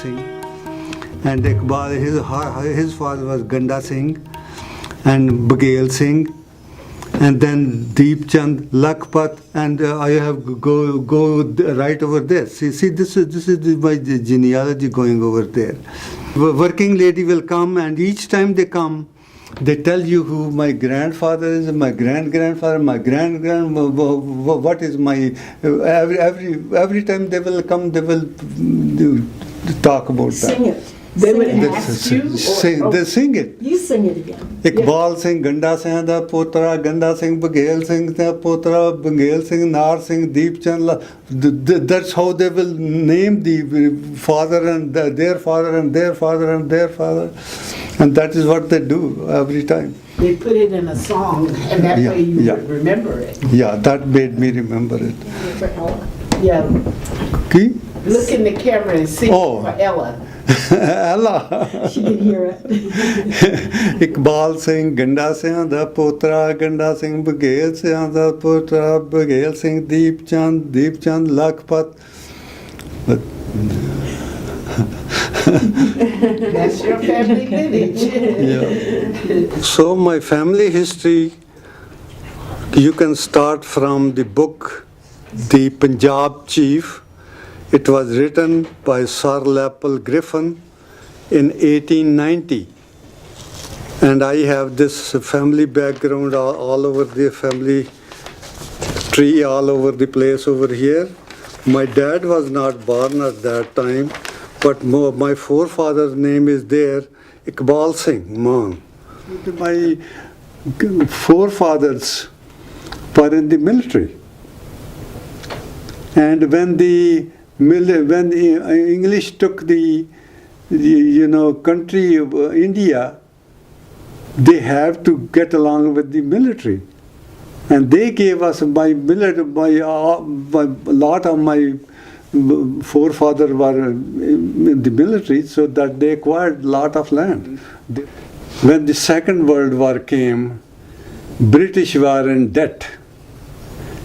Singh, and Iqbal, his father was Ganda Singh, and Baghel Singh, and then Deep Chand, Lakhpat, and I have go right over there. See, this is my genealogy going over there. Working lady will come, and each time they come, they tell you who my grandfather is, my grandfather, my what is my every time they will come, they will talk about that. Sing it. They would ask you? They sing it. You sing it again. Iqbal Singh, Ganda Singh da Potra, Ganda Singh, Baghel Singh da Potra, Baghel Singh, Nar Singh, Deep Chand. That's how they will name the father and their father and their father and their father. And that is what they do every time. They put it in a song, and that way you would remember it. Yeah, that made me remember it. Yeah. Okay? Look in the camera and sing for Ella. Ella. She can hear it. Iqbal Singh, Ganda Singh da Potra, Ganda Singh, Baghel Singh da Potra, Baghel Singh, Deep Chand, Lakhpat. But that's your family lineage. Yeah. So my family history, you can start from the book, The Punjab Chief. It was written by Sir Lepel Griffin in 1890. And I have this family background all over the family tree, all over the place over here. My dad was not born at that time, but my forefather's name is there, Iqbal Singh, Mann. My forefathers were in the military. And when the English took the country of India, they have to get along with the military, and they gave us a lot of my forefathers were in the military, so that they acquired a lot of land. When the Second World War came, British were in debt.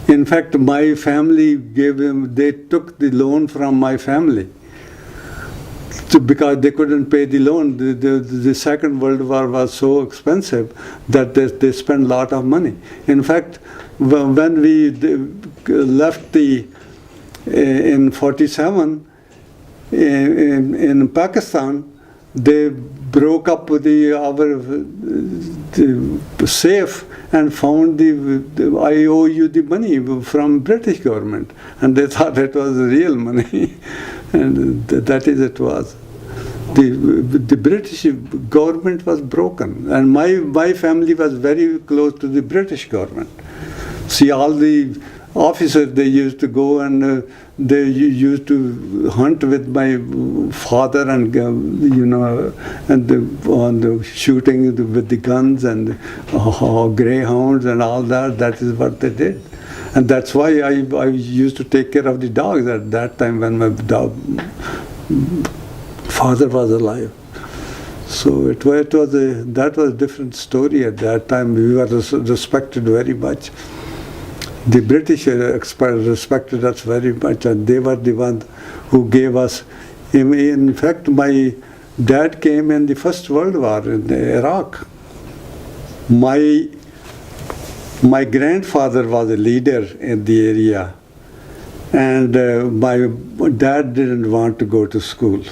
In fact, my family they took the loan from my family because they couldn't pay the loan. The Second World War was so expensive that they spent a lot of money. In fact, when we left in 47 in Pakistan, they broke up the safe and found I owe you the money from British government, and they thought it was real money, and that is it was. The British government was broken, and my family was very close to the British government. See, all the officers, they used to go and they used to hunt with my father, and on the shooting with the guns and greyhounds and all that. That is what they did, and that's why I used to take care of the dogs at that time when my father was alive. So that was a different story at that time. We were respected very much. The British respected us very much, and they were the ones who gave us. In fact, my dad came in the First World War in Iraq. My grandfather was a leader in the area, and my dad didn't want to go to school.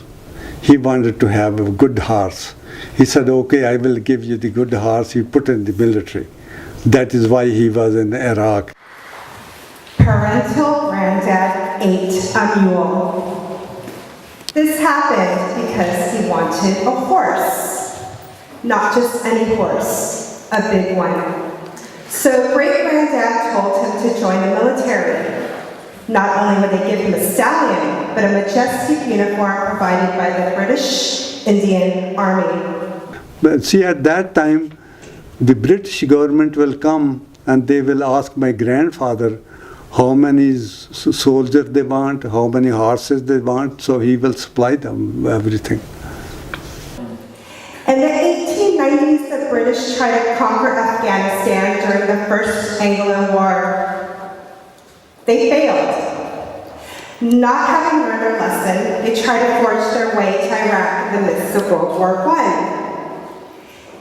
He wanted to have a good horse. He said, "Okay, I will give you the good horse." He put in the military. That is why he was in Iraq. Parental granddad ate a mule. This happened because he wanted a horse. Not just any horse, a big one. So great-granddad told him to join the military. Not only would they give him a stallion, but a majestic uniform provided by the British Indian Army. But see, at that time, the British government will come and they will ask my grandfather how many soldiers they want, how many horses they want, so he will supply them everything. In the 1890s, the British tried to conquer Afghanistan during the First Anglo War. They failed. Not having learned their lesson, they tried to forge their way to Iraq in the midst of World War I.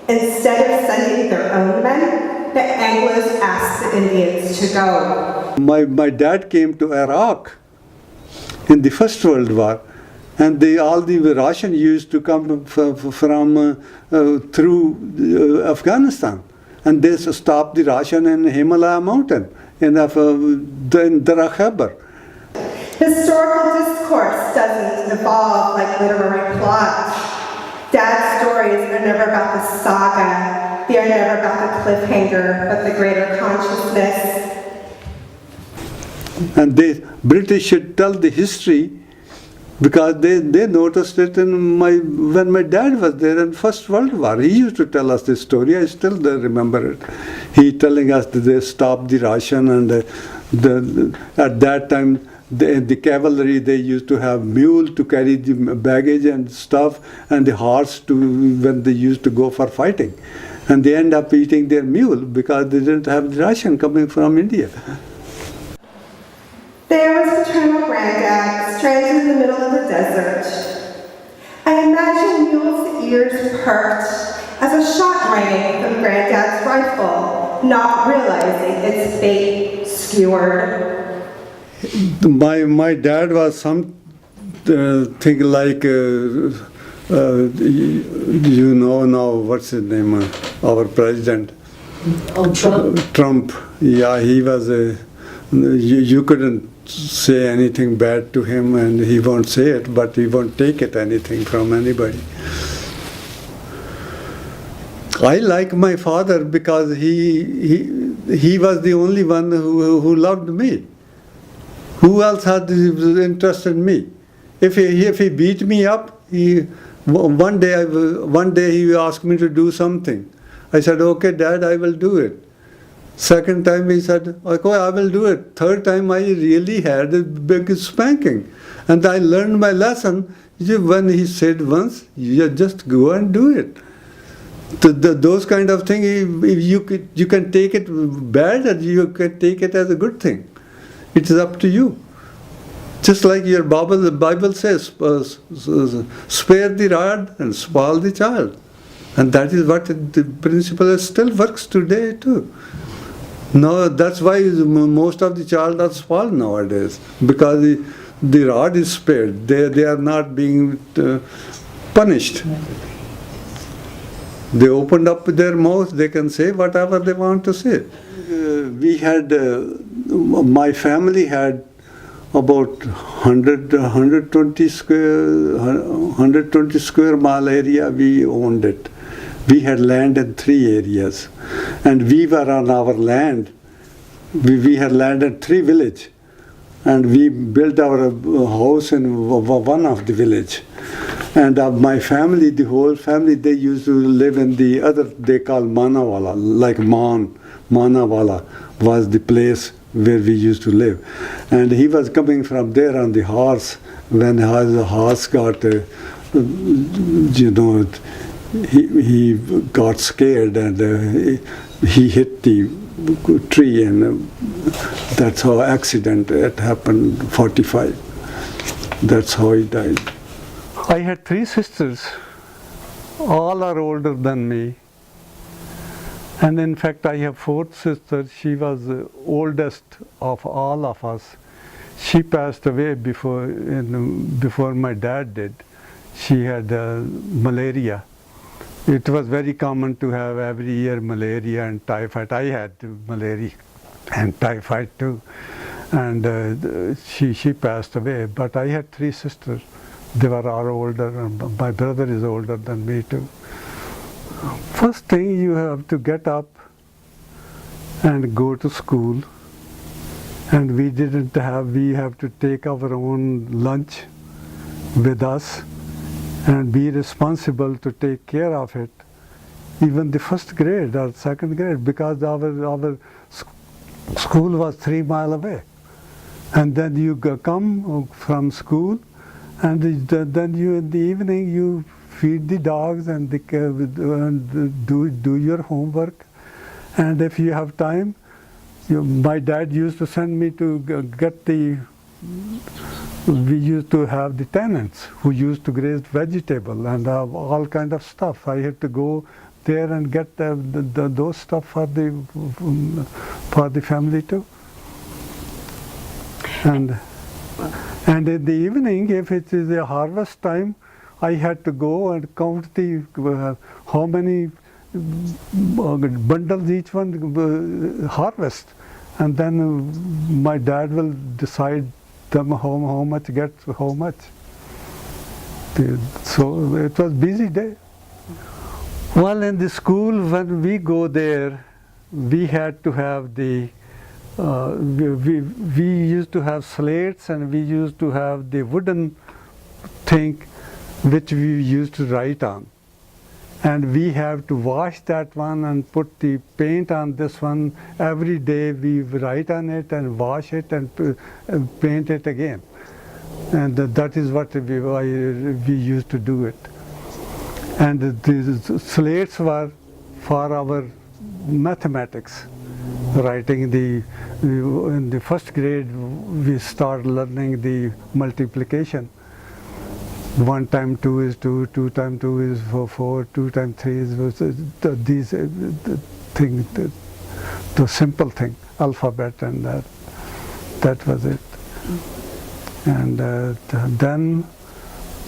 Instead of sending their own men, the Anglos asked the Indians to go. My dad came to Iraq in the First World War, and all the Russians used to come from through Afghanistan, and they stopped the Russian in Himalaya mountain in Dara Khyber. Historical discourse doesn't evolve like literary plots. Dad's stories are never about the saga. They are never about the cliffhanger, but the greater consciousness. And the British should tell the history, because they noticed it when my dad was there in First World War. He used to tell us this story. I still remember it. He telling us that they stopped the Russian, and at that time the cavalry, they used to have mule to carry the baggage and stuff, and the horse when they used to go for fighting. And they end up eating their mule because they didn't have the ration coming from India. There was paternal granddad, stranded in the middle of the desert. I imagine Mule's ears perked as a shot rang from granddad's rifle, not realizing its fate skewered. My dad was something like, you know now, what's his name, our president? Oh, Trump. Trump. Yeah, he was you couldn't say anything bad to him, and he won't say it, but he won't take it anything from anybody. I like my father because he was the only one who loved me. Who else had interest in me? If he beat me up, one day he asked me to do something. I said, okay, Dad, I will do it. Second time he said, okay, I will do it. Third time I really had a big spanking. And I learned my lesson. When he said once, you just go and do it. Those kind of things, you can take it bad, or you can take it as a good thing. It is up to you. Just like the Bible says, spare the rod and spoil the child. And that is what the principle still works today too. No, that's why most of the child are spoiled nowadays, because the rod is spared. They are not being punished. They opened up their mouth, they can say whatever they want to say. My family had about 120 square mile area. We owned it. We had land in 3 areas, and we were on our land. We had land in 3 villages, and we built our house in one of the village. And my family, the whole family, they used to live in the other, they call Manawala, like Mann. Manawala was the place where we used to live. And he was coming from there on the horse. When the horse got, he got scared, and he hit the tree, and that's how accident it happened, 45. That's how he died. I had 3 sisters. All are older than me. And in fact, I have 4th sister. She was the oldest of all of us. She passed away before my dad did. She had malaria. It was very common to have every year malaria and typhoid. I had malaria and typhoid too. And she passed away. But I had 3 sisters. They were all older, and my brother is older than me too. First thing, you have to get up and go to school. And we have to take our own lunch with us and be responsible to take care of it. Even the 1st grade or 2nd grade, because our school was 3 miles away. And then you come from school, and then you in the evening you feed the dogs and do your homework. And if you have time, my dad used to send me to get the we used to have the tenants who used to graze vegetable and all kind of stuff. I had to go there and get those stuff for the family too. And in the evening, if it is a harvest time, I had to go and count the how many bundles each one harvest, and then my dad will decide them how much gets how much. So it was busy day. Well, in the school when we go there, we had to have the we used to have slates, and we used to have the wooden thing which we used to write on. And we have to wash that one and put the paint on this one. Every day we write on it and wash it and paint it again. And that is what we used to do it. And the slates were for our mathematics. Writing in the first grade, we start learning the multiplication. 1 times 2 is 2, 2 times 2 is 4, 2 times 3 is these things, the simple thing, alphabet, and that was it. And then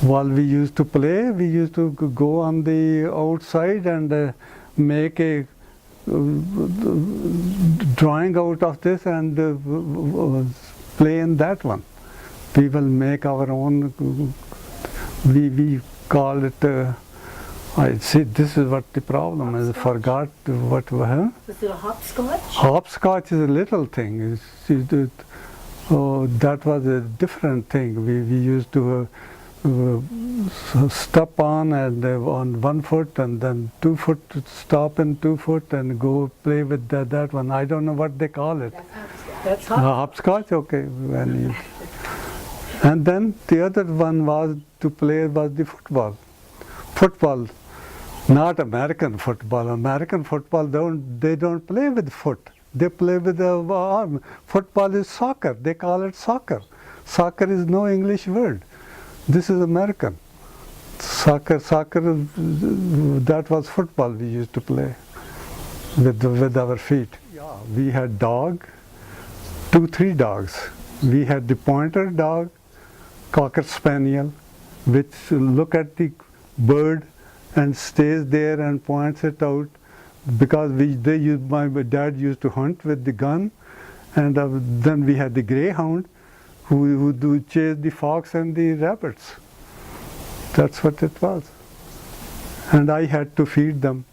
while we used to play, we used to go on the outside and make a drawing out of this and play in that one. We will make our own. We call it, I see, this is what the problem is. I forgot what, huh? Was it a hopscotch? Hopscotch is a little thing. That was a different thing. We used to step on and on 1 foot, and then 2 foot, stop in 2 foot and go play with that one. I don't know what they call it. That's hopscotch. Hopscotch, okay. And then the other one was to play was the football. Football, not American football. American football they don't play with foot. They play with the arm. Football is soccer. They call it soccer. Soccer is no English word. This is American. Soccer, that was football we used to play with our feet. Yeah, we had dog, 2-3 dogs. We had the pointer dog, Cocker Spaniel, which look at the bird and stays there and points it out, because my dad used to hunt with the gun, and then we had the greyhound who do chase the fox and the rabbits. That's what it was. And I had to feed them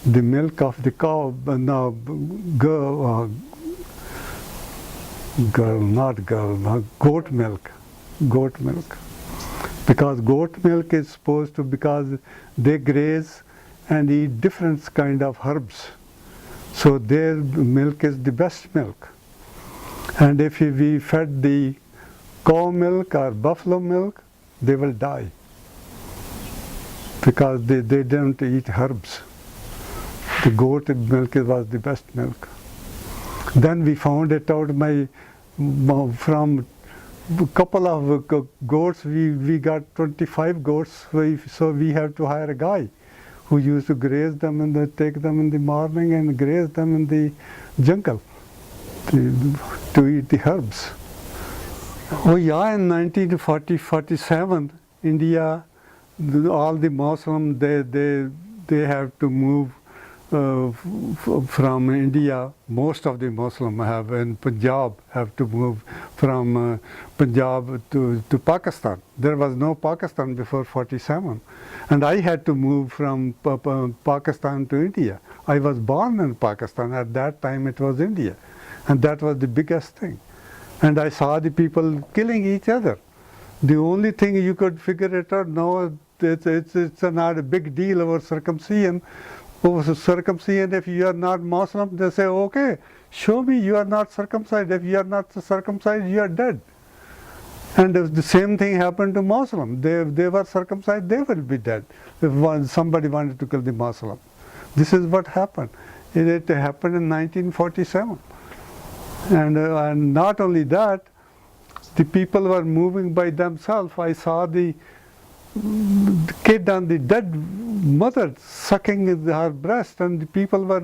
the milk of the cow, goat milk. Because goat milk is supposed to, because they graze and eat different kind of herbs. So their milk is the best milk. And if we fed the cow milk or buffalo milk, they will die, because they don't eat herbs. The goat milk was the best milk. Then we found it out from a couple of goats, we got 25 goats, so we have to hire a guy who used to graze them and take them in the morning and graze them in the jungle to eat the herbs. Oh yeah, in 1947, India, all the Muslims, they have to move from India. Most of the Muslims have in Punjab have to move from Punjab to Pakistan. There was no Pakistan before 47, and I had to move from Pakistan to India. I was born in Pakistan. At that time it was India, and that was the biggest thing. And I saw the people killing each other. The only thing you could figure it out, no, it's not a big deal over circumcision. Over circumcision, if you are not Muslim, they say, okay, show me you are not circumcised. If you are not circumcised, you are dead. And if the same thing happened to Muslim. They were circumcised, they will be dead if somebody wanted to kill the Muslim. This is what happened. It happened in 1947. And not only that, the people were moving by themselves. I saw the kid and the dead mother sucking her breast, and the people were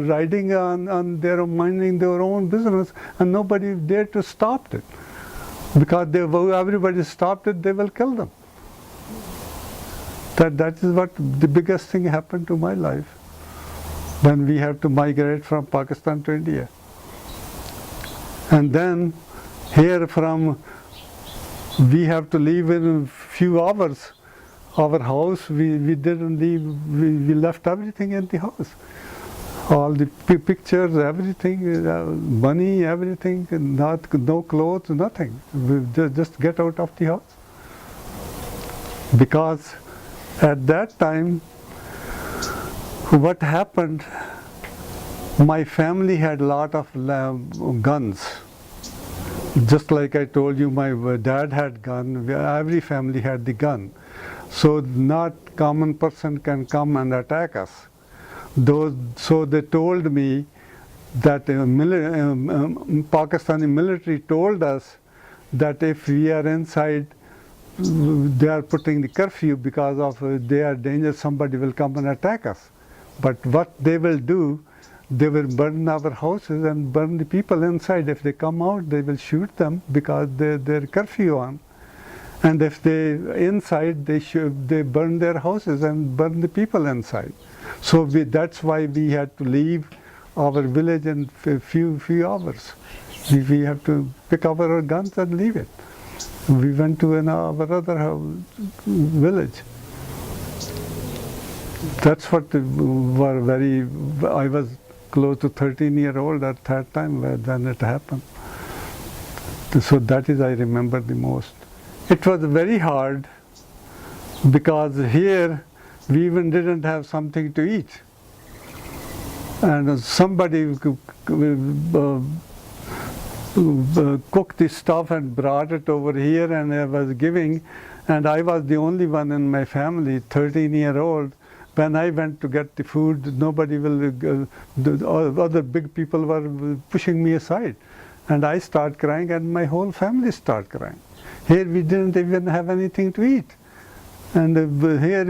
riding on their minding their own business, and nobody dared to stop it, because everybody stopped it, they will kill them. That is what the biggest thing happened to my life when we have to migrate from Pakistan to India. And then here from, we have to leave in a few hours. Our house, we didn't leave, we left everything in the house. All the pictures, everything, money, everything, no clothes, nothing. We just get out of the house. Because at that time, what happened, my family had a lot of guns. Just like I told you, my dad had gun, every family had the gun. So not common person can come and attack us. So they told me that Pakistani military told us that if we are inside, they are putting the curfew because of they are dangerous, somebody will come and attack us. But what they will do, they will burn our houses and burn the people inside. If they come out, they will shoot them because they're curfew on. And if they inside, they burn their houses and burn the people inside. So that's why we had to leave our village in a few hours. We have to pick up our guns and leave it. We went to our other village. That's what were very. I was close to 13-year-old at that time when it happened. So that is I remember the most. It was very hard because here we even didn't have something to eat. And somebody cooked the stuff and brought it over here, and I was giving, and I was the only one in my family, 13-year-old. When I went to get the food, nobody will, other big people were pushing me aside. And I start crying and my whole family start crying. Here we didn't even have anything to eat. And here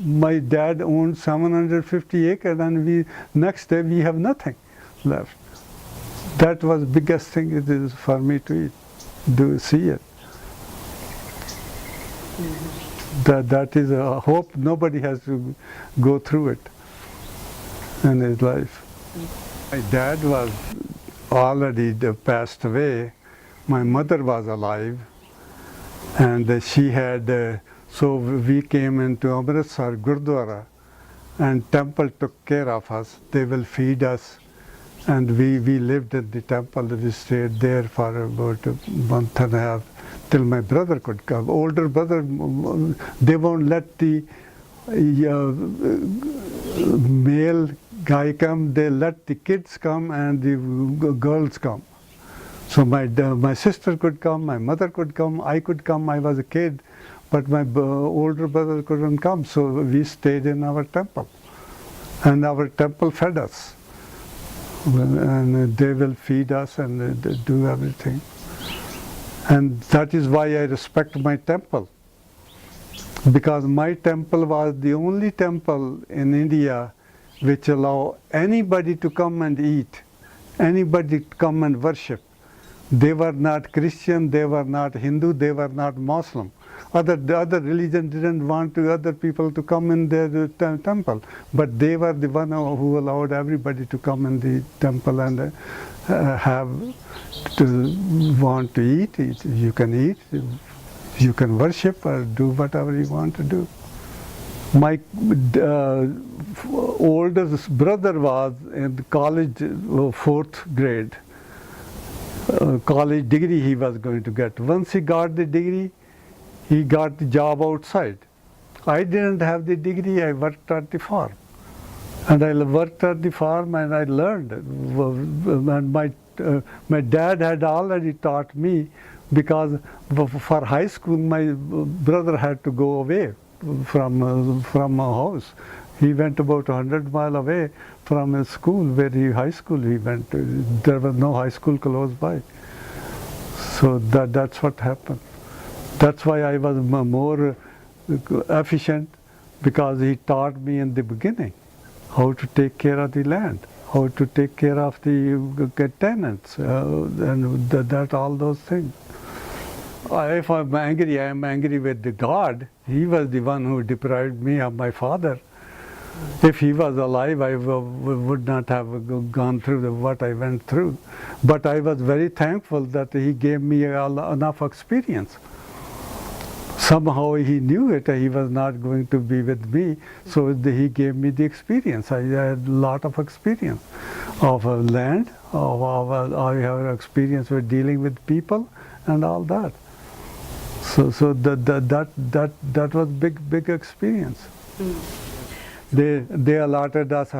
my dad owned 750 acres, and next day we have nothing left. That was the biggest thing it is for me to eat, see it. That is a hope nobody has to go through it in his life. My dad was already passed away. My mother was alive, and she had, so we came into Amritsar Gurdwara, and temple took care of us. They will feed us, and we lived in the temple. We stayed there for about a month and a half till my brother could come. Older brother, they won't let the male guy come. They let the kids come and the girls come. So my sister could come, my mother could come, I could come. I was a kid, but my older brother couldn't come. So we stayed in our temple, and our temple fed us. And they will feed us and do everything. And that is why I respect my temple, because my temple was the only temple in India which allow anybody to come and eat, anybody to come and worship. They were not Christian, they were not Hindu, they were not Muslim. The other religion didn't want other people to come in their temple, but they were the one who allowed everybody to come in the temple and have to want to eat. You can eat, you can worship or do whatever you want to do. My oldest brother was in college, 4th grade. College degree he was going to get. Once he got the degree, he got the job outside. I didn't have the degree, I worked at the farm. And I worked at the farm and I learned. And my dad had already taught me, because for high school my brother had to go away from our house. He went about 100 miles away from his school, high school he went to. There was no high school close by. So that's what happened. That's why I was more efficient, because he taught me in the beginning how to take care of the land, how to take care of the tenants, and that all those things. If I'm angry, I am angry with the God. He was the one who deprived me of my father. If he was alive, I would not have gone through what I went through. But I was very thankful that he gave me enough experience. Somehow he knew it, he was not going to be with me, so he gave me the experience. I had a lot of experience of land, I have experience with dealing with people and all that. So that was big experience. They allotted us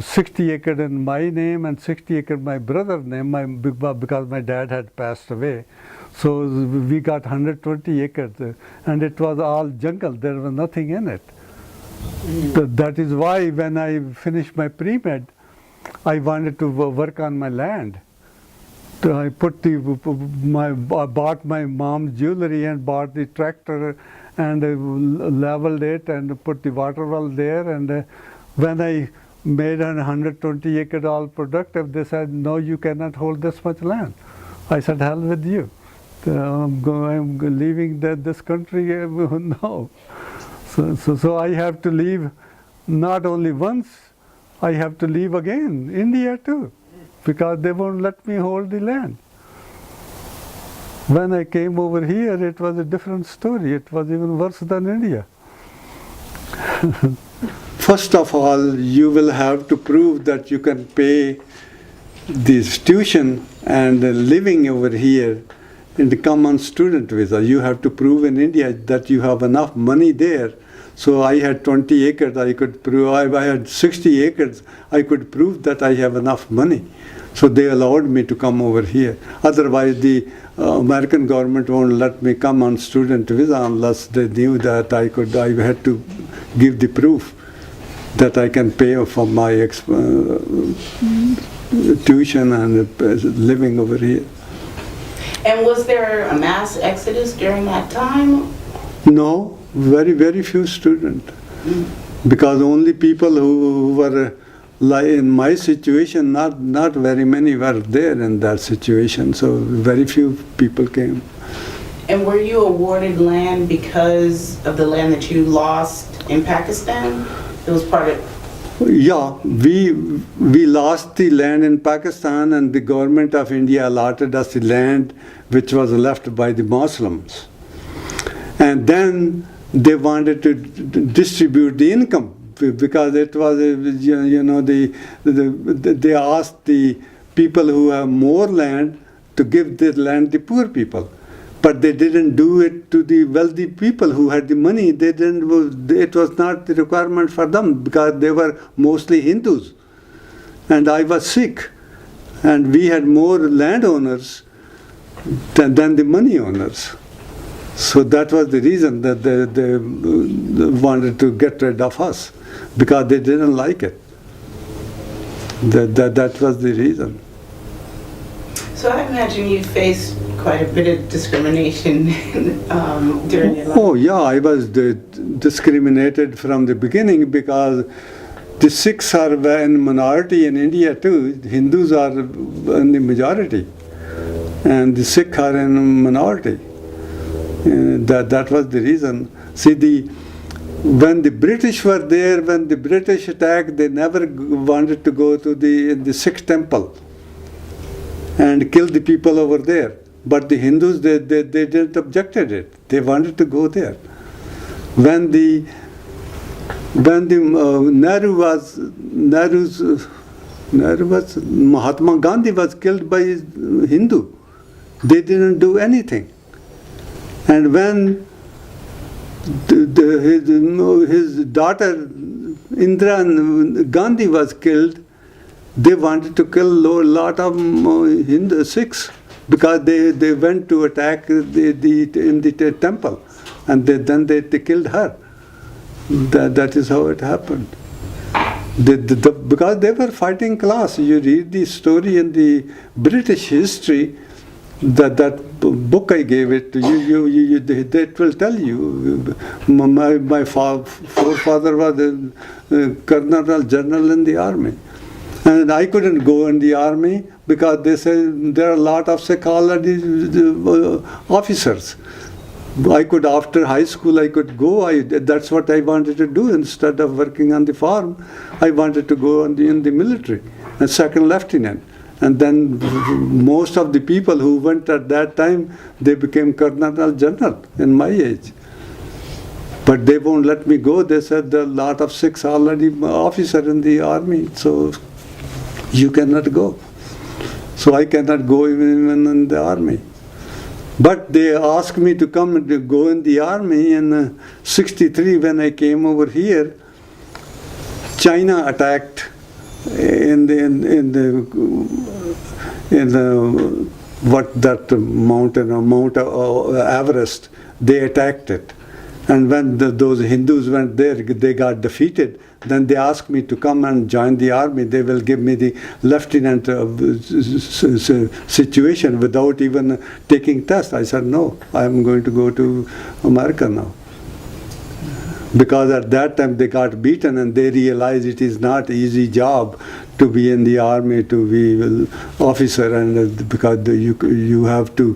60 acres in my name and 60 acres my brother's name, because my dad had passed away. So we got 120 acres, and it was all jungle. There was nothing in it. That is why when I finished my pre-med, I wanted to work on my land. I bought my mom's jewelry and bought the tractor and leveled it and put the water well there. And when I made 120 acres all productive, they said, no, you cannot hold this much land. I said, hell with you. I'm leaving this country, no. So I have to leave not only once, I have to leave again, India too, because they won't let me hold the land. When I came over here, it was a different story. It was even worse than India. First of all, you will have to prove that you can pay this tuition and living over here in the common student visa. You have to prove in India that you have enough money there. So I had 20 acres, I could prove, I had 60 acres, I could prove that I have enough money. So they allowed me to come over here. Otherwise, the American government won't let me come on student visa unless they knew that I had to give the proof that I can pay for my tuition and living over here. And was there a mass exodus during that time? No, very few students. Because only people who were in my situation, not very many were there in that situation. So very few people came. And were you awarded land because of the land that you lost in Pakistan? It was part of... Yeah, we lost the land in Pakistan, and the government of India allotted us the land which was left by the Muslims. And then they wanted to distribute the income, because it was, they asked the people who have more land to give the land to poor people. But they didn't do it to the wealthy people who had the money. They didn't. It was not the requirement for them, because they were mostly Hindus. And I was Sikh. And we had more landowners than the money owners. So that was the reason that they wanted to get rid of us, because they didn't like it. That was the reason. So I imagine you faced quite a bit of discrimination during your life. Oh yeah, I was discriminated from the beginning, because the Sikhs are in minority in India too. Hindus are in the majority, and the Sikhs are in minority. That was the reason. See, when the British were there, when the British attacked, they never wanted to go to the Sikh temple and kill the people over there. But the Hindus, they didn't objected it. They wanted to go there. When the Mahatma Gandhi was killed by Hindu, they didn't do anything. And when his daughter Indira Gandhi was killed, they wanted to kill a lot of Hindu Sikhs, because they went to attack in the temple, and then they killed her. That is how it happened. Because they were fighting class. You read the story in the British history, that book I gave it to you, that will tell you. My forefather was a colonel general in the army. And I couldn't go in the army because they said there are a lot of psychology officers. I could, after high school, I could go. That's what I wanted to do. Instead of working on the farm, I wanted to go in the military, a second lieutenant. And then most of the people who went at that time, they became colonel general in my age. But they won't let me go. They said there are a lot of Sikhs already officers in the army, so you cannot go. So I cannot go even in the army. But they asked me to come and to go in the army in '63 when I came over here. China attacked in the what that mountain, Mount Everest. They attacked it, and when those Hindus went there, they got defeated. Then they asked me to come and join the army. They will give me the lieutenant situation without even taking test. I said no. I am going to go to America now. Because at that time they got beaten and they realized it is not easy job to be in the army, to be an officer, and because you have to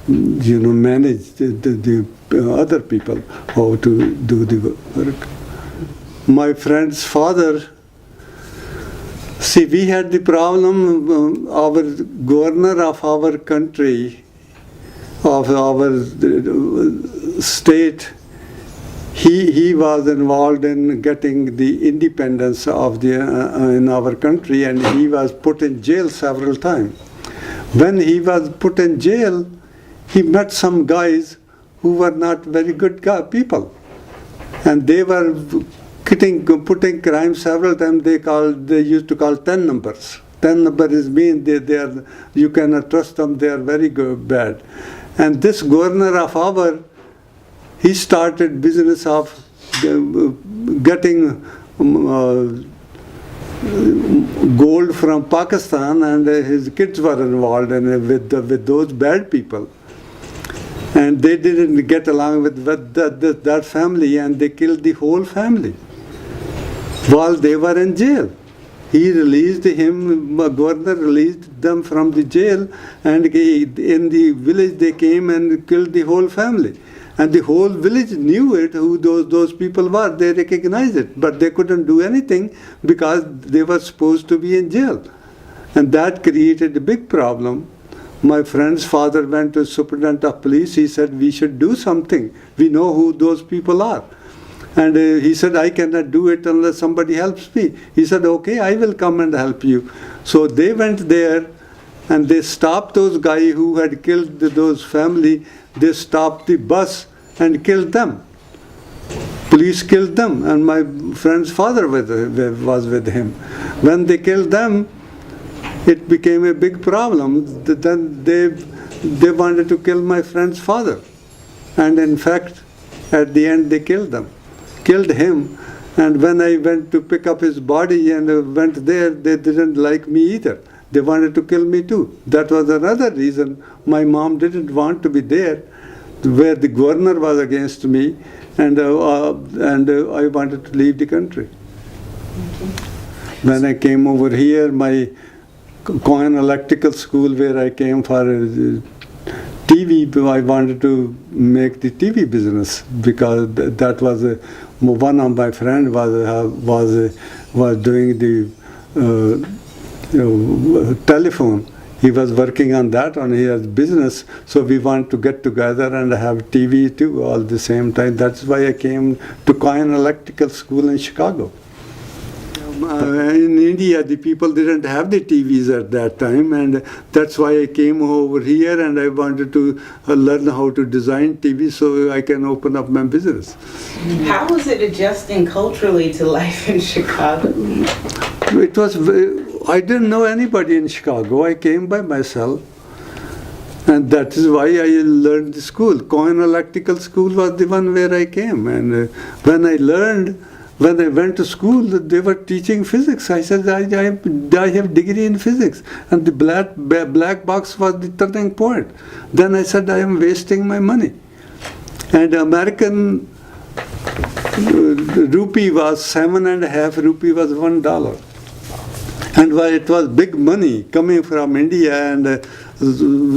manage the other people, how to do the work. My friend's father, see, we had the problem, our governor of our country, of our state, he was involved in getting the independence of in our country, and he was put in jail several times. When he was put in jail, he met some guys who were not very good people, and they were putting crime several times. They used to call 10 numbers. 10 numbers mean you cannot trust them. They are very bad. And this governor of our, he started business of getting gold from Pakistan, and his kids were involved with those bad people. And they didn't get along with that family, and they killed the whole family while they were in jail. He released him, governor released them from the jail, and in the village they came and killed the whole family. And the whole village knew it, who those people were. They recognized it, but they couldn't do anything because they were supposed to be in jail. And that created a big problem. My friend's father went to the superintendent of police. He said, we should do something. We know who those people are. And he said, I cannot do it unless somebody helps me. He said, okay, I will come and help you. So they went there and they stopped those guys who had killed those family. They stopped the bus and killed them. Police killed them, and my friend's father was with him. When they killed them, it became a big problem. Then they wanted to kill my friend's father. And in fact, at the end they killed him. And when I went to pick up his body and went there, they didn't like me either. They wanted to kill me too. That was another reason my mom didn't want to be there, where the governor was against me, and I wanted to leave the country. When I came over here, my Coin Electrical School, where I came for TV, I wanted to make the TV business because that was one of my friends was doing the telephone. He was working on that, on his business. So we want to get together and have TV too all the same time. That's why I came to Coin Electrical School in Chicago. In India, the people didn't have the TVs at that time, and that's why I came over here, and I wanted to learn how to design TV so I can open up my business. How was it adjusting culturally to life in Chicago? It was, I didn't know anybody in Chicago. I came by myself, and that is why I learned the school. Coin Electrical School was the one where I came, and when I learned, When I went to school, they were teaching physics. I said, I have degree in physics. And the black box was the turning point. Then I said, I am wasting my money. And American rupee was 7.5 rupee was $1. And while it was big money coming from India and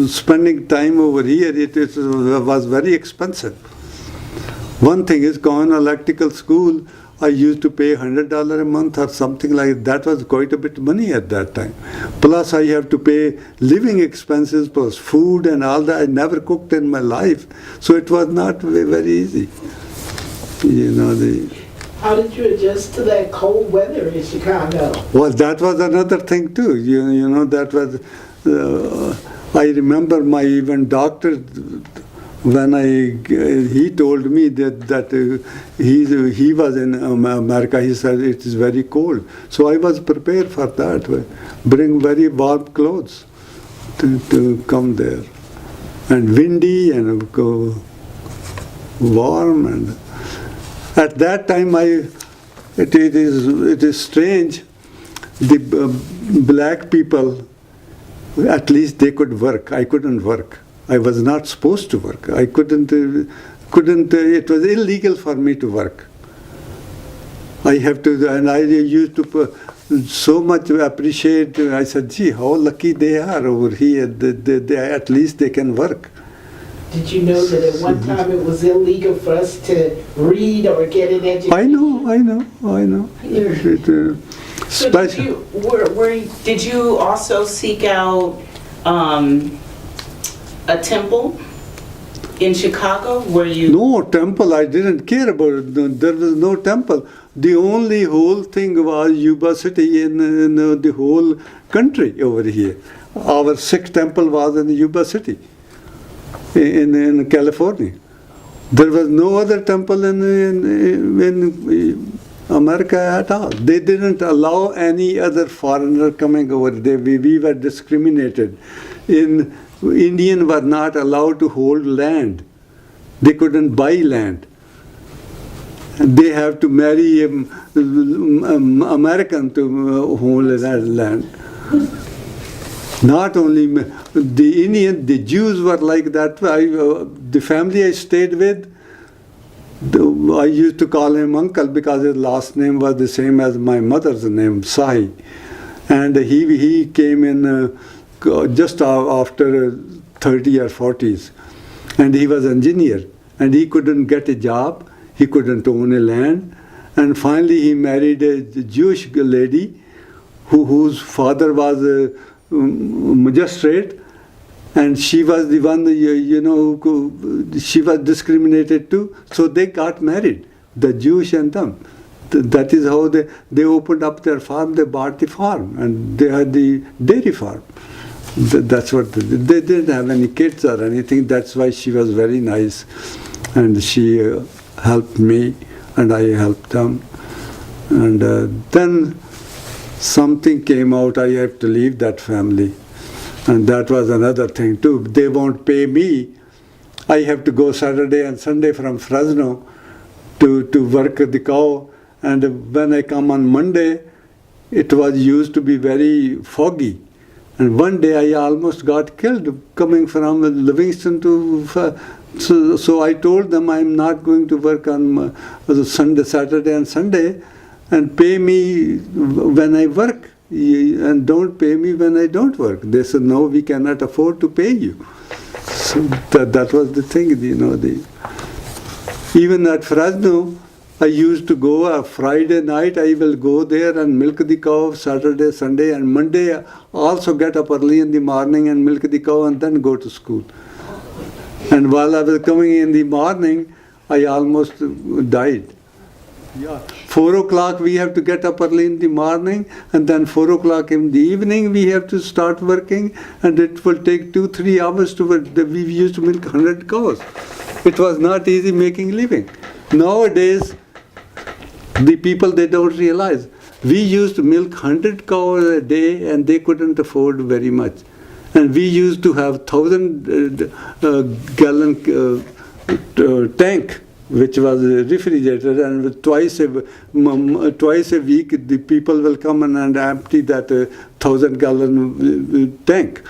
spending time over here, it was very expensive. One thing is, going to electrical school, I used to pay $100 a month or something like that. Was quite a bit of money at that time. Plus I have to pay living expenses plus food and all that. I never cooked in my life. So it was not very easy. How did you adjust to that cold weather in Chicago? Well, that was another thing too. That was, I remember my even doctor, when he told me that he was in America, he said it is very cold. So I was prepared for that. Bring very warm clothes to come there. And windy and warm. And at that time, it is strange. The black people, at least they could work. I couldn't work. I was not supposed to work. I couldn't, it was illegal for me to work. I have to, and I used to so much appreciate, I said, gee, how lucky they are over here. They, at least they can work. Did you know that at one time it was illegal for us to read or get an education? I know. So did you also seek out a temple in Chicago? Were you? No temple, I didn't care about it. There was no temple. The only whole thing was Yuba City in the whole country over here. Our Sikh temple was in Yuba City, in California. There was no other temple in America at all. They didn't allow any other foreigner coming over there. We were discriminated. Indians were not allowed to hold land. They couldn't buy land. They have to marry American to hold that land. Not only the Indian, the Jews were like that. The family I stayed with, I used to call him uncle because his last name was the same as my mother's name, Sahi. And he came in just after 30 or 40s. And he was an engineer. And he couldn't get a job. He couldn't own a land. And finally he married a Jewish lady whose father was a magistrate. And she was the one, she was discriminated too. So they got married, the Jewish and them. That is how they opened up their farm. They bought the farm and they had the dairy farm. That's what they didn't have any kids or anything. That's why she was very nice, and she helped me and I helped them. And then something came out. I have to leave that family, and that was another thing too. They won't pay me. I have to go Saturday and Sunday from Fresno to work the cow. And when I come on Monday, it was used to be very foggy. And one day I almost got killed coming from Livingston to... So I told them I'm not going to work on Saturday and Sunday, and pay me when I work and don't pay me when I don't work. They said, no, we cannot afford to pay you. So that was the thing, Even at Fresno, I used to go Friday night, I will go there and milk the cow Saturday, Sunday, and Monday also get up early in the morning and milk the cow and then go to school. And while I was coming in the morning, I almost died. 4 o'clock we have to get up early in the morning, and then 4 o'clock in the evening we have to start working, and it will take 2-3 hours to work. We used to milk 100 cows. It was not easy making living. Nowadays, the people, they don't realize. We used to milk 100 cows a day and they couldn't afford very much. And we used to have 1,000 gallon tank which was refrigerated, and twice a week the people will come and empty that 1,000-gallon tank.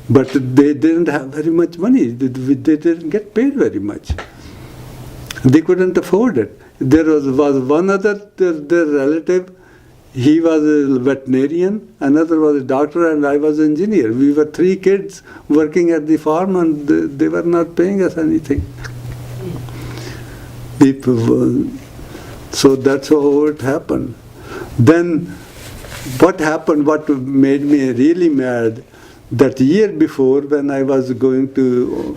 But they didn't have very much money. They didn't get paid very much. They couldn't afford it. There was one other their relative. He was a veterinarian, another was a doctor, and I was an engineer. We were 3 kids working at the farm, and they were not paying us anything. So that's how it happened. Then what happened, what made me really mad, that year before when I was going to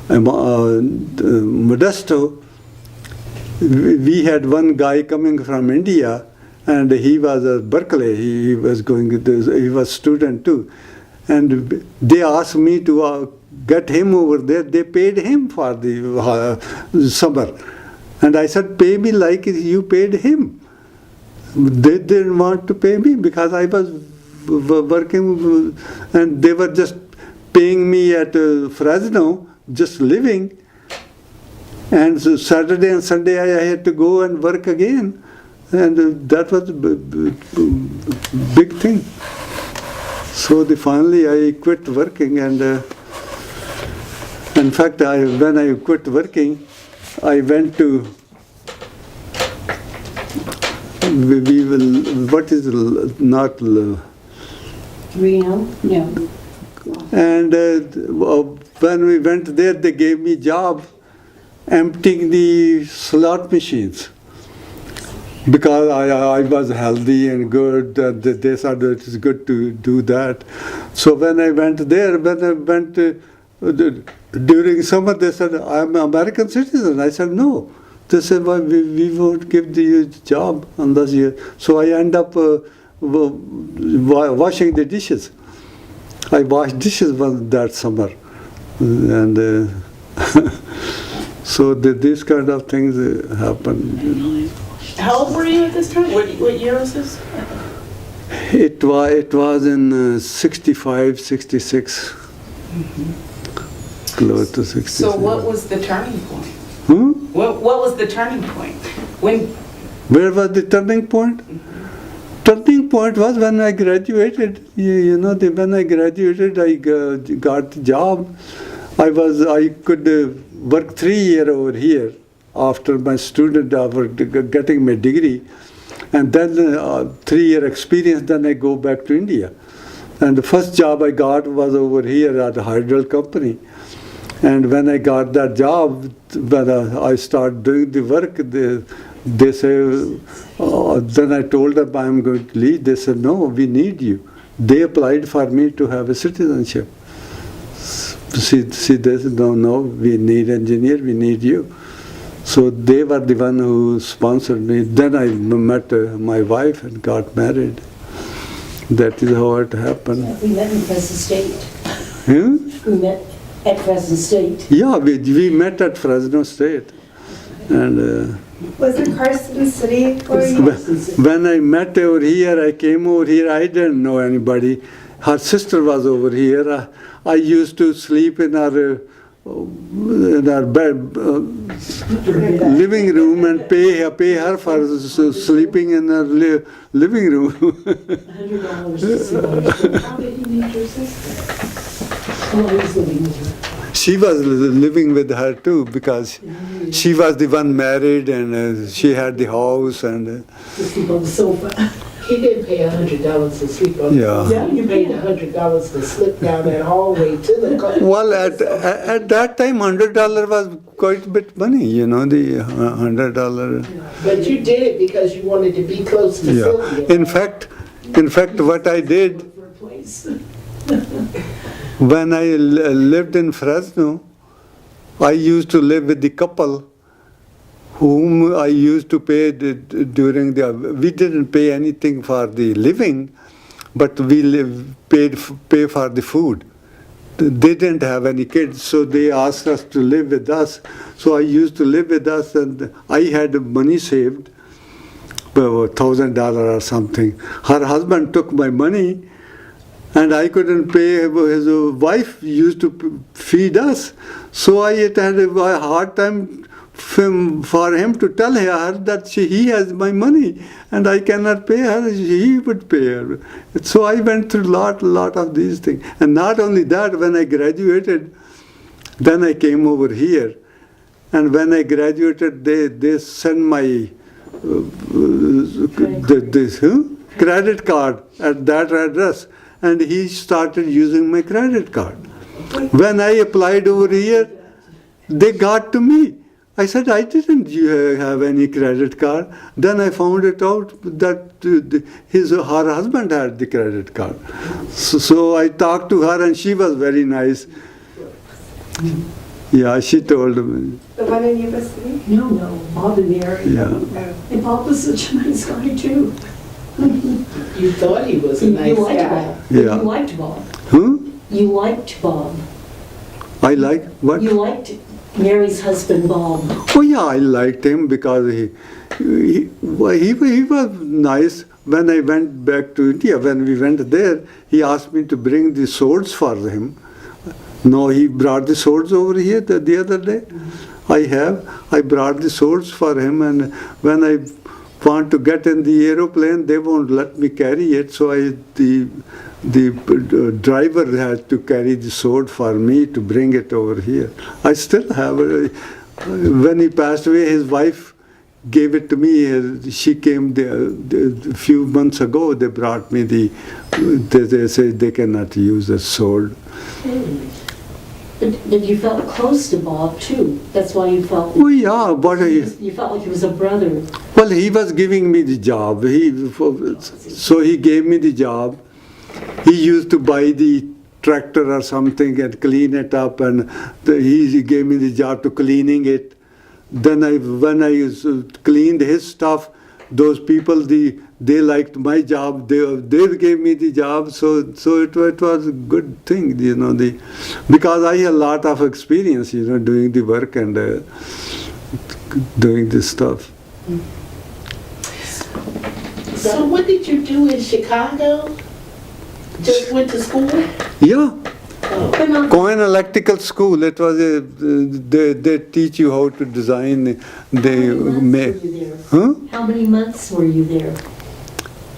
Modesto, we had one guy coming from India, and he was at Berkeley. He was student too, and they asked me to get him over there. They paid him for the summer, and I said, pay me like you paid him. They didn't want to pay me because I was working, and they were just paying me at Fresno, just living. And so Saturday and Sunday I had to go and work again, and that was a big thing. So finally I quit working, and in fact when I quit working, I went to what is not Rio? No. and when we went there, they gave me job emptying the slot machines, because I was healthy and good. They said it is good to do that. So when I went there, during summer, they said, I'm an American citizen. I said, no. They said, well, we won't give you a job unless you... So I end up washing the dishes. I washed dishes that summer. And so these kind of things happen. How old were you at this time? What year was this? It was in 65, 66. Close to 66. So what was the turning point? What was the turning point? Where was the turning point? Turning point was when I graduated. When I graduated, I got the job. I could work 3 years over here after my student, after getting my degree, and then 3-year experience. Then I go back to India, and the first job I got was over here at a hydro company. And when I got that job, when I started doing the work, they say, then I told them I'm going to leave. They said, no, we need you. They applied for me to have a citizenship. See, they said, no, we need engineer, we need you. So they were the one who sponsored me. Then I met my wife and got married. That is how it happened. We met in Fresno State. Hmm? We met at Fresno State. Yeah, we met at Fresno State. And Was it Carson City for you? when I met over here, I came over here, I didn't know anybody. Her sister was over here. I used to sleep in our bed, living room, and pay her for sleeping in her living room. $100 to see her. How did you meet your sister? Oh, I was living with her. She was living with her too, because she was the one married, and she had the house, and To sleep on the sofa. He didn't pay $100 to sleep on the Yeah. sofa. You paid $100 to slip down that hallway to the car. well, at that time, $100 was quite a bit money, the $100. But you did it because you wanted to be close to Yeah. Sylvia. In fact, what I did, For a place. when I lived in Fresno, I used to live with the couple whom I used to pay during we didn't pay anything for the living, but we pay for the food. They didn't have any kids, so they asked us to live with us. So I used to live with us, and I had money saved, $1,000 or something. Her husband took my money, and I couldn't pay. His wife used to feed us, so I had a hard time for him to tell her that he has my money and I cannot pay her, he would pay her. So I went through lot of these things. And not only that, when I graduated, then I came over here. And when I graduated, they sent my credit card at that address. And he started using my credit card. When I applied over here, they got to me. I said, I didn't have any credit card. Then I found it out that her husband had the credit card. So I talked to her and she was very nice. Yeah, she told me. The one in Yuba City? No, Bob and Mary. Yeah. And Bob was such a nice guy too. You thought he was a nice You liked guy. Bob. Yeah. You liked Bob. Huh? You liked Bob. I like what? You liked Mary's husband, Bob. Oh yeah, I liked him because he was nice. When I went back to India, when we went there, he asked me to bring the swords for him. No, he brought the swords over here the other day. I brought the swords for him, and when I want to get in the aeroplane, they won't let me carry it. So the driver had to carry the sword for me to bring it over here. I still have it. When he passed away, his wife gave it to me. She came there a few months ago. They brought me they said they cannot use a sword. But you felt close to Bob too. That's why you felt. Oh yeah, but You felt like he was a brother. well, he was giving me the job. So he gave me the job. He used to buy the tractor or something and clean it up, and he gave me the job to cleaning it. Then when I cleaned his stuff, those people they liked my job. They gave me the job. So it was a good thing, because I had a lot of experience, doing the work and doing this stuff. So what did you do in Chicago? Just went to school? Yeah. But not Cohen Electrical School. It was they teach you how to design. They make. Huh? How many months were you there?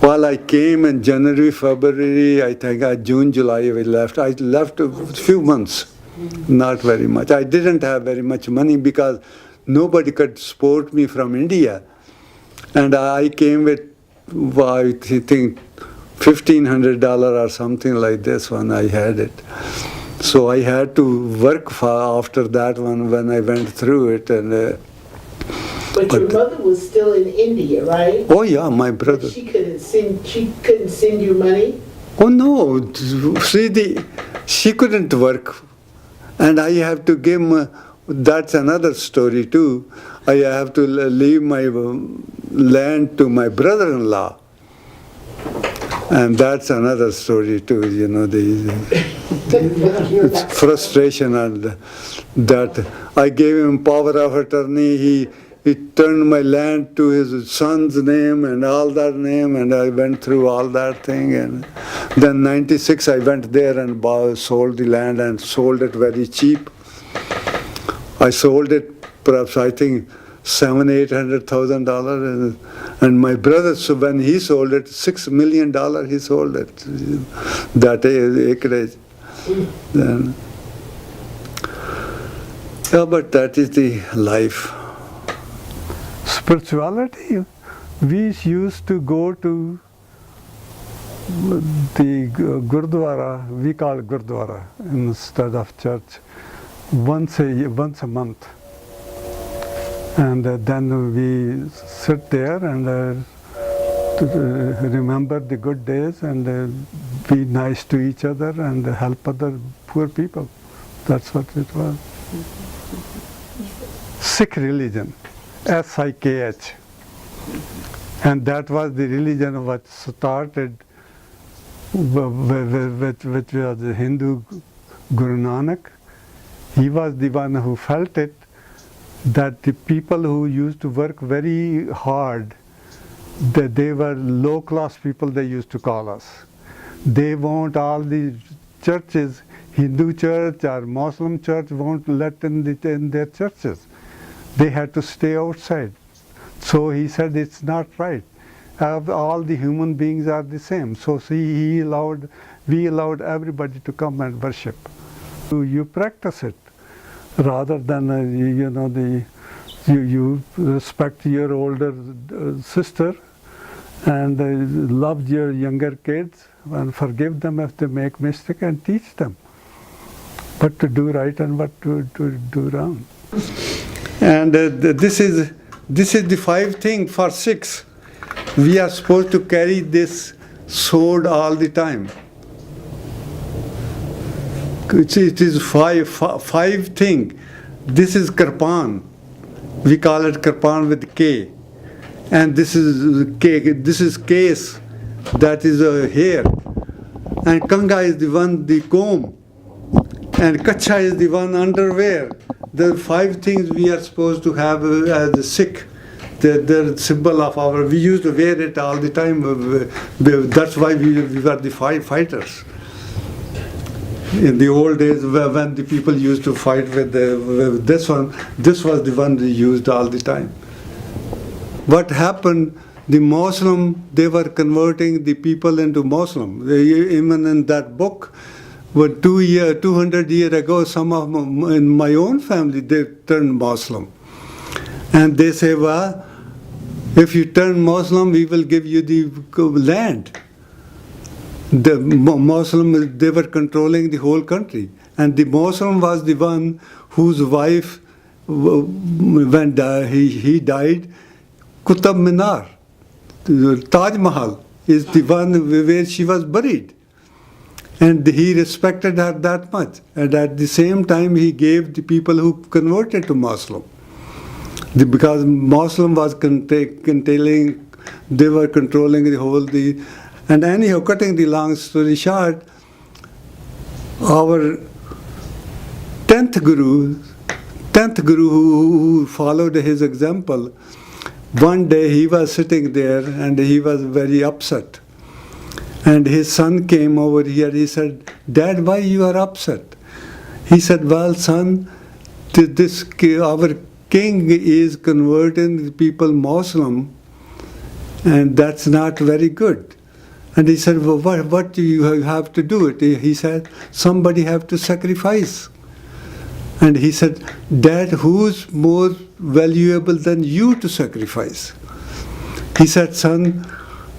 Well, I came in January, February. I think June, July. I left. I left a few months, not very much. I didn't have very much money because nobody could support me from India, and I came with, I think, $1,500 or something like this when I had it. So I had to work after that one when I went through it. And But your mother was still in India, right? oh yeah, my brother. She couldn't send you money? Oh no, she couldn't work, and I have to give. That's another story too. I have to leave my land to my brother-in-law. And that's another story too, the frustration and that I gave him power of attorney. He turned my land to his son's name and all that name, and I went through all that thing. And then '96 I went there and sold the land and sold it very cheap. I sold it perhaps I think $700,000-800,000, and my brother, so when he sold it, $6 million he sold it, that acreage. Then, yeah, but that is the life. Spirituality, we used to go to the Gurdwara, we call it Gurdwara instead of church, once a month. And then we sit there and remember the good days and be nice to each other and help other poor people. That's what it was. Sikh religion, S-I-K-H. And that was the religion which started, which was the Hindu Guru Nanak. He was the one who felt it, that the people who used to work very hard, that they were low-class people, they used to call us. They won't, all the churches, Hindu church or Muslim church won't let in their churches. they had to stay outside. So he said it's not right. All the human beings are the same. So we allowed everybody to come and worship. You practice it rather than you respect your older sister and love your younger kids and forgive them if they make mistake and teach them what to do right and what to do wrong. And this is the 5 thing for 6. We are supposed to carry this sword all the time. It is five thing. This is kirpan. We call it kirpan with K. And this is K. This is case. That is a hair. And kanga is the one, the comb. And kacha is the one, underwear. The 5 things we are supposed to have as a Sikh. The symbol of our. We used to wear it all the time. That's why we were the fighters. In the old days, when the people used to fight with this one, this was the one they used all the time. What happened? The Muslim, they were converting the people into Muslim. Even in that book, 200 years ago, some of in my own family, they turned Muslim. And they say, well, if you turn Muslim, we will give you the land. The Muslim, they were controlling the whole country. And the Muslim was the one whose wife, when he died, Qutb Minar, Taj Mahal, is the one where she was buried. And he respected her that much. And at the same time, he gave the people who converted to Muslim. Because Muslim was containing, they were controlling the whole, and anyhow, cutting the long story short, our 10th Guru who followed his example, one day he was sitting there and he was very upset. And his son came over here, he said, Dad, why you are upset? He said, well, son, our king is converting the people Muslim, and that's not very good. And he said, well, what do you have to do it? He said, somebody have to sacrifice. And he said, Dad, who's more valuable than you to sacrifice? He said, son,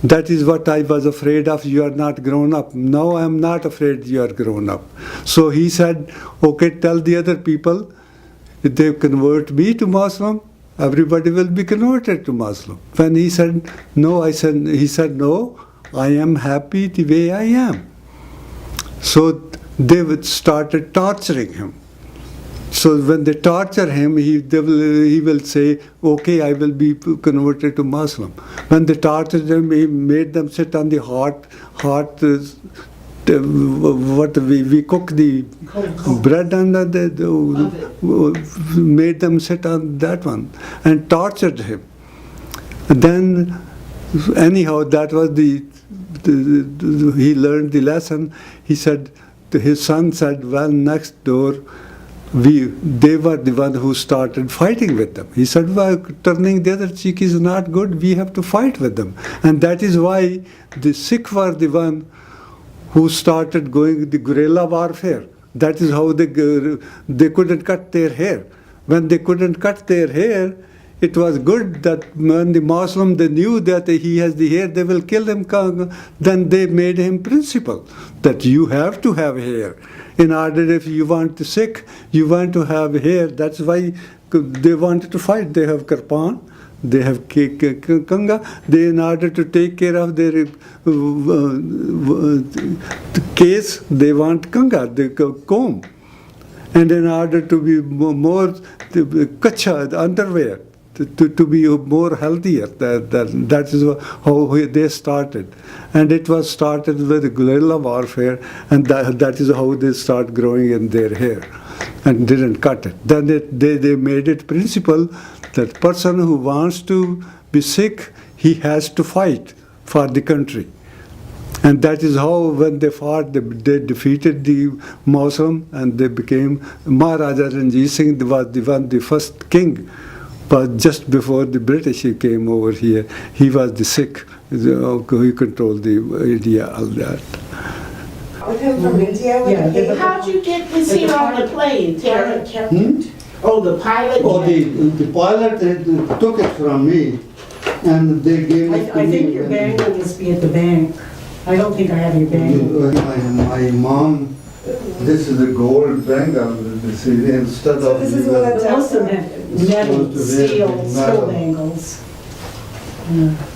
that is what I was afraid of. You are not grown up. No, I am not afraid you are grown up. So he said, okay, tell the other people, if they convert me to Muslim, everybody will be converted to Muslim. When he said, no, he said, no, I am happy the way I am. So they started torturing him. So when they torture him, he will say, okay, I will be converted to Muslim. When they tortured him, he made them sit on the hot what we cook the bread and made them sit on that one and tortured him. And then anyhow, that was he learned the lesson. He said, his son said, well, next door, they were the one who started fighting with them. He said, well, turning the other cheek is not good, we have to fight with them. And that is why the Sikh were the one who started going the guerrilla warfare. That is how they couldn't cut their hair. When they couldn't cut their hair, it was good that when the Muslim, they knew that he has the hair, they will kill him. Then they made him principle that you have to have hair. In order, if you want to Sikh, you want to have hair. That's why they wanted to fight. They have kirpan, they have kanga. They, in order to take care of their case, they want kanga, the comb. And in order to be more kacha, the underwear, to be more healthier. That is how they started. And it was started with guerrilla warfare, and that is how they start growing in their hair, and didn't cut it. Then they made it principle that person who wants to be Sikh, he has to fight for the country. And that is how, when they fought, they defeated the Muslim, and they became Maharaja Ranjit Singh was the first king But just before the British came over here, he was the Sikh. He controlled the India, all that. With him from India? Yeah, they- How'd you get this here on the plane, Terry? Oh, the pilot? Oh, the pilot took it from me, and they gave it to I me. think your bangle must be at the bank. I don't think I have your bangle. My mom, this is a gold bangle, this is instead of. this is what I- Most of them metal, steel bangles.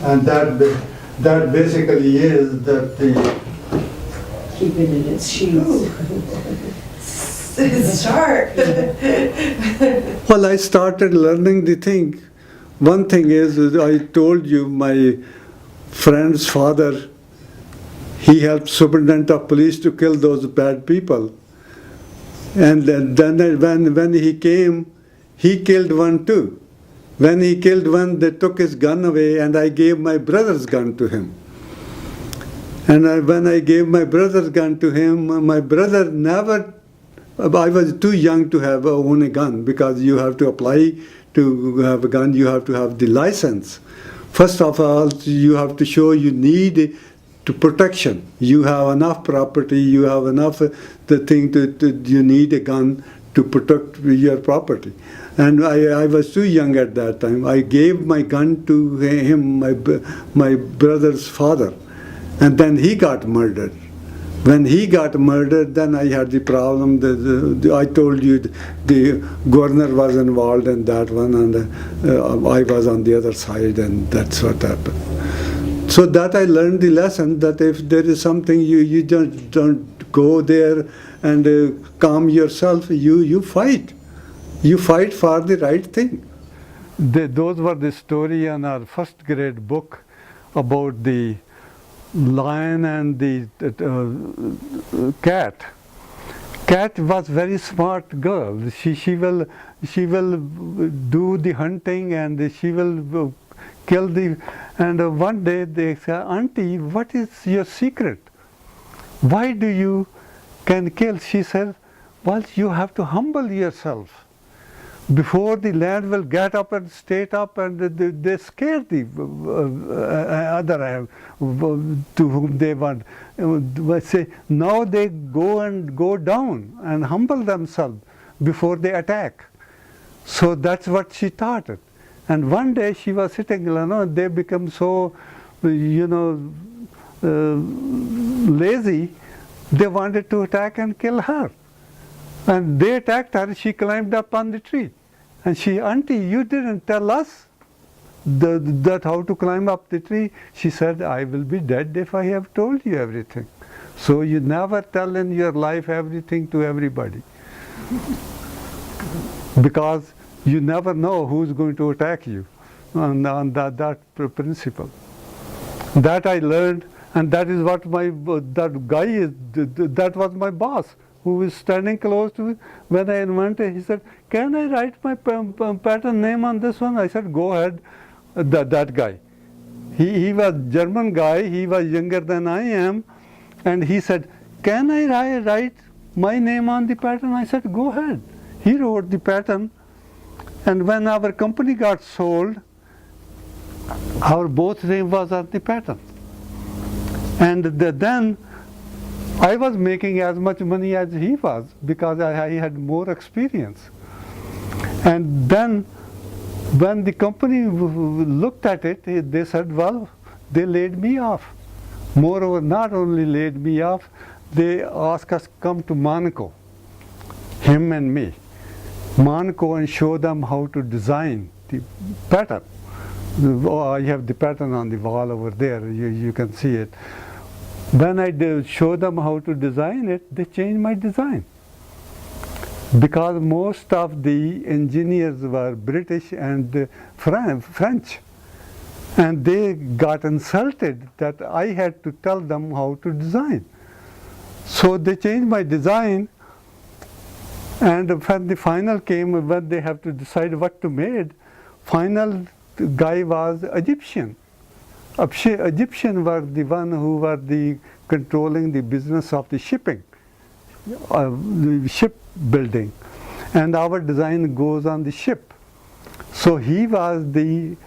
And that basically is that the. Keep it in its sheaths. It's sharp. Well, I started learning the thing. One thing is, I told you, my friend's father, he helped superintendent of police to kill those bad people. And then when he came, he killed one too. When he killed one, they took his gun away, and I gave my brother's gun to him. And when I gave my brother's gun to him, my brother never. I was too young to have own a gun, because you have to apply to have a gun. You have to have the license. First of all, you have to show you need to protection. You have enough property. You have enough the thing you need a gun to protect your property. And I was too young at that time. I gave my gun to him, my brother's father, and then he got murdered. When he got murdered, then I had the problem. I told you the governor was involved in that one, and I was on the other side, and that's what happened. So that I learned the lesson that if there is something you just don't go there and calm yourself, you fight. You fight for the right thing. Those were the story in our first grade book about the lion and the cat. Cat was very smart girl. She will do the hunting, and she will kill the. And one day they say, "Auntie, what is your secret? Why do you can kill?" She said, "Well, you have to humble yourself. Before the land will get up and state up, and they scare the other to whom they want. Say now they go down and humble themselves before they attack." So that's what she taught it. And one day she was sitting, they become so, lazy. They wanted to attack and kill her. And they attacked her. She climbed up on the tree. And she, "Auntie, you didn't tell us that how to climb up the tree." She said, "I will be dead if I have told you everything. So you never tell in your life everything to everybody. Because you never know who's going to attack you on that principle." That I learned, and that is what that guy is, that was my boss, who was standing close to me. When I invented, he said, "Can I write my pattern name on this one?" I said, "Go ahead." That guy. He was German guy, he was younger than I am, and he said, "Can I write my name on the pattern?" I said, "Go ahead." He wrote the pattern, and when our company got sold, our both name was on the pattern. And then I was making as much money as he was, because I had more experience. And then when the company looked at it, they said, well, they laid me off. Moreover, not only laid me off, they asked us to come to Monaco, him and me. Monaco, and show them how to design the pattern. I have the pattern on the wall over there, you can see it. When I show them how to design it, they changed my design. Because most of the engineers were British and French. And they got insulted that I had to tell them how to design. So they changed my design. And when the final came, when they have to decide what to make, final guy was Egyptian. Egyptian were the one who were controlling the business of the shipping, the ship building, and our design goes on the ship. So he was the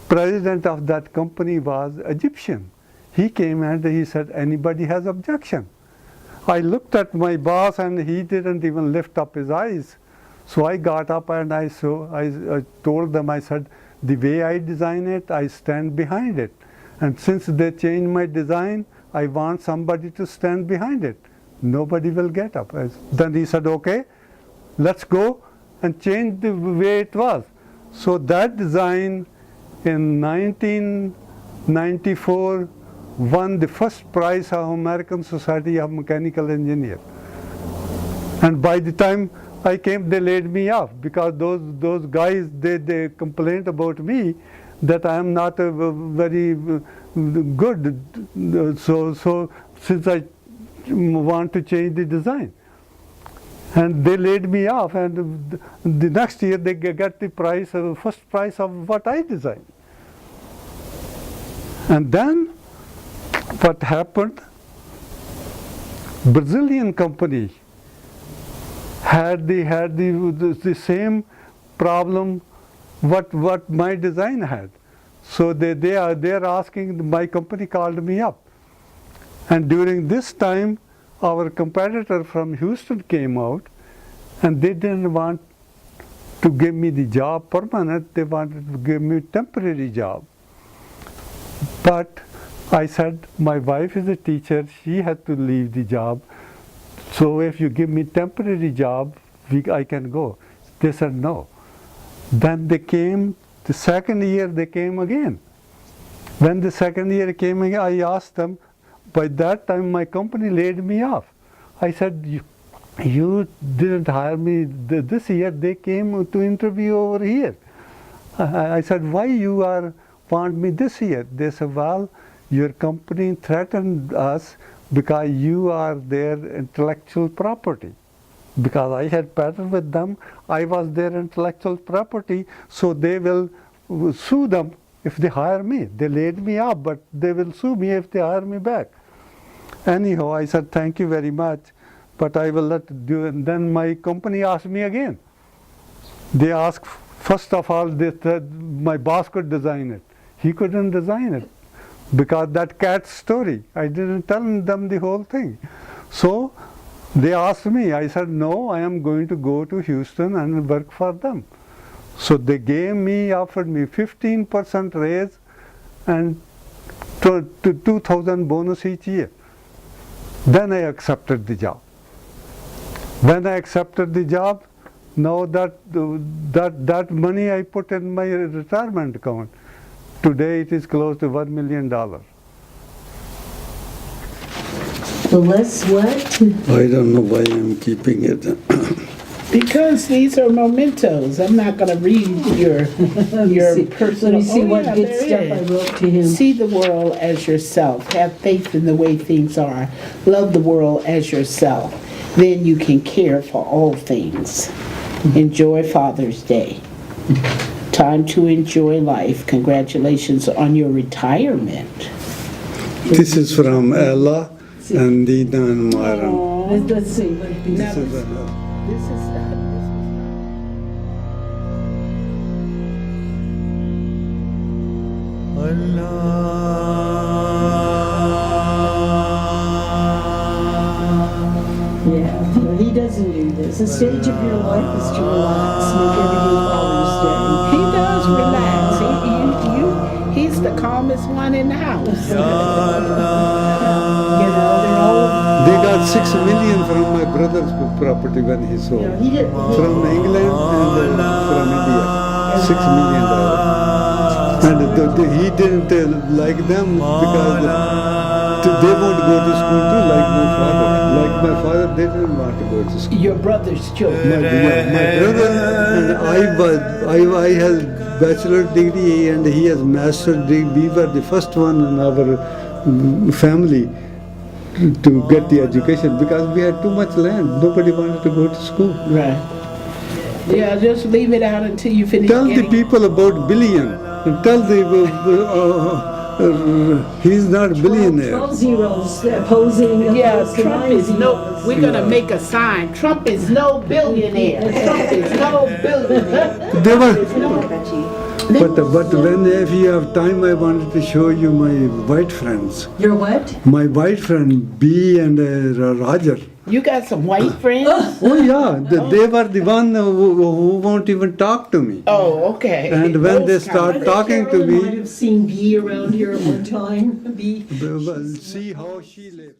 president of that company was Egyptian. He came and he said, anybody has objection? I looked at my boss and he didn't even lift up his eyes. So I got up and I told them, I said, the way I design it, I stand behind it. And since they changed my design, I want somebody to stand behind it. Nobody will get up. Then he said, okay, let's go and change the way it was. So that design in 1994 won the first prize of American Society of Mechanical Engineers. And by the time I came, they laid me off because those guys, they complained about me that I am not very good. So since I want to change the design. And they laid me off, and the next year they get the prize, first prize of what I designed. And then what happened, Brazilian company had the same problem what my design had. So they're asking, my company called me up. And during this time, our competitor from Houston came out, and they didn't want to give me the job permanent, they wanted to give me a temporary job. But I said, my wife is a teacher, she had to leave the job, so if you give me temporary job, I can go. They said no. Then they came, the second year they came again. When the second year came again, I asked them, by that time my company laid me off. I said, you didn't hire me this year, they came to interview over here. I said, why you want me this year? They said, well, your company threatened us because you are their intellectual property. Because I had patent with them, I was their intellectual property, so they will sue them if they hire me. They laid me off, but they will sue me if they hire me back. Anyhow, I said, thank you very much, but I will let do. And then my company asked me again. They asked, first of all, they said my boss could design it. He couldn't design it because that cat story. I didn't tell them the whole thing. So they asked me. I said, no, I am going to go to Houston and work for them. So they offered me 15% raise and 2,000 bonus each year. Then I accepted the job. When I accepted the job, now that money I put in my retirement account, today it is close to $1 million. The less what? I don't know why I'm keeping it. Because these are mementos. I'm not going to read your personal. Let me see what yeah, good there stuff I is. wrote to him. See the world as yourself. Have faith in the way things are. Love the world as yourself. Then you can care for all things. Enjoy Father's Day. Time to enjoy life. Congratulations on your retirement. This is from Ella and Dina and Myron. Let's see what it This is This is Yeah, no, he doesn't do this. The stage of your life is to relax, make everything Father's Day. He does relax. He's the calmest one in the house. You know, they're all, They got $6 million from my brother's property when he sold. you know, he didn't. From England and from India, $6 million. And he didn't like them because they won't go to school too, like my father. Like my father, they didn't want to go to school. Your brother's children. My brother and I had bachelor degree and he has master degree. We were the first one in our family to get the education because we had too much land. Nobody wanted to go to school. Right. Yeah, just leave it out until you finish Tell the getting... people about billion. And tell the He's not billionaire. 12 zeros opposing. Yeah, opposed to Trump 9 is no, zeros. we're gonna make a sign, Trump is no billionaire. Trump is no billionaire. They were, but when if you have time, I wanted to show you my white friends. Your what? My white friend B and Roger. You got some white friends? Oh yeah, they were the one who won't even talk to me. Oh, okay. And when they Those kind start of- talking to Karyl-Lyn might me, have seen B around here at one time. B. well, see how she lives.